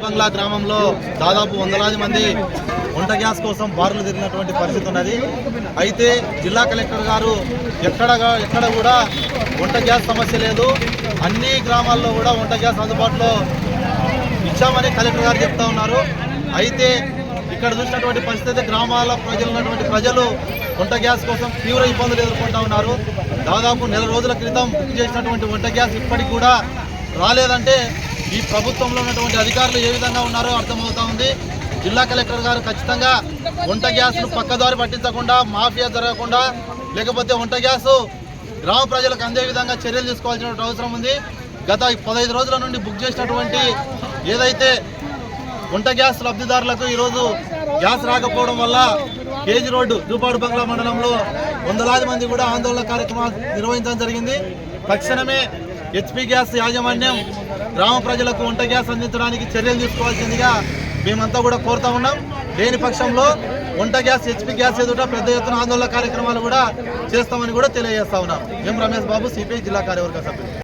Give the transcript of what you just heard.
బంగ్లా గ్రామంలో దాదాపు వందలాది మంది వంట గ్యాస్ కోసం బారులు తిరిగినటువంటి పరిస్థితి ఉన్నది. అయితే జిల్లా కలెక్టర్ గారు ఎక్కడ కూడా వంట గ్యాస్ సమస్య లేదు, అన్ని గ్రామాల్లో కూడా వంట గ్యాస్ అందుబాటులో ఇచ్చామని కలెక్టర్ గారు చెప్తా ఉన్నారు. అయితే ఇక్కడ చూసినటువంటి పరిస్థితి గ్రామాల ప్రజలు వంట గ్యాస్ కోసం తీవ్ర ఇబ్బందులు ఎదుర్కొంటా ఉన్నారు. దాదాపు నెల రోజుల క్రితం బుక్ చేసినటువంటి వంట గ్యాస్ ఇప్పటికి కూడా రాలేదంటే ఈ ప్రభుత్వంలో ఉన్నటువంటి అధికారులు ఏ విధంగా ఉన్నారో అర్థమవుతా ఉంది. జిల్లా కలెక్టర్ గారు ఖచ్చితంగా వంట గ్యాస్ను పక్కదారి పట్టించకుండా, మాఫియా జరగకుండా, లేకపోతే వంట గ్యాసు గ్రామ ప్రజలకు అందే విధంగా చర్యలు తీసుకోవాల్సిన అవసరం ఉంది. గత 15 రోజుల నుండి బుక్ చేసినటువంటి ఏదైతే వంట గ్యాస్ లబ్ధిదారులకు ఈరోజు గ్యాస్ రాకపోవడం వల్ల కేజీ రోడ్డు జూపాడు బంగ్లా మండలంలో వందలాది మంది కూడా ఆందోళన కార్యక్రమాలు నిర్వహించడం జరిగింది. తక్షణమే హెచ్పి గ్యాస్ యాజమాన్యం గ్రామ ప్రజలకు వంట గ్యాస్ అందించడానికి చర్యలు తీసుకోవాల్సిందిగా మేమంతా కూడా కోరుతా ఉన్నాం. లేని పక్షంలో వంట గ్యాస్, హెచ్పి గ్యాస్ ఎదుట పెద్ద ఎత్తున ఆందోళన కార్యక్రమాలు కూడా చేస్తామని కూడా తెలియజేస్తా ఉన్నాం. ఎం రమేష్ బాబు, సిపిఐ జిల్లా కార్యవర్గ సభ్యులు.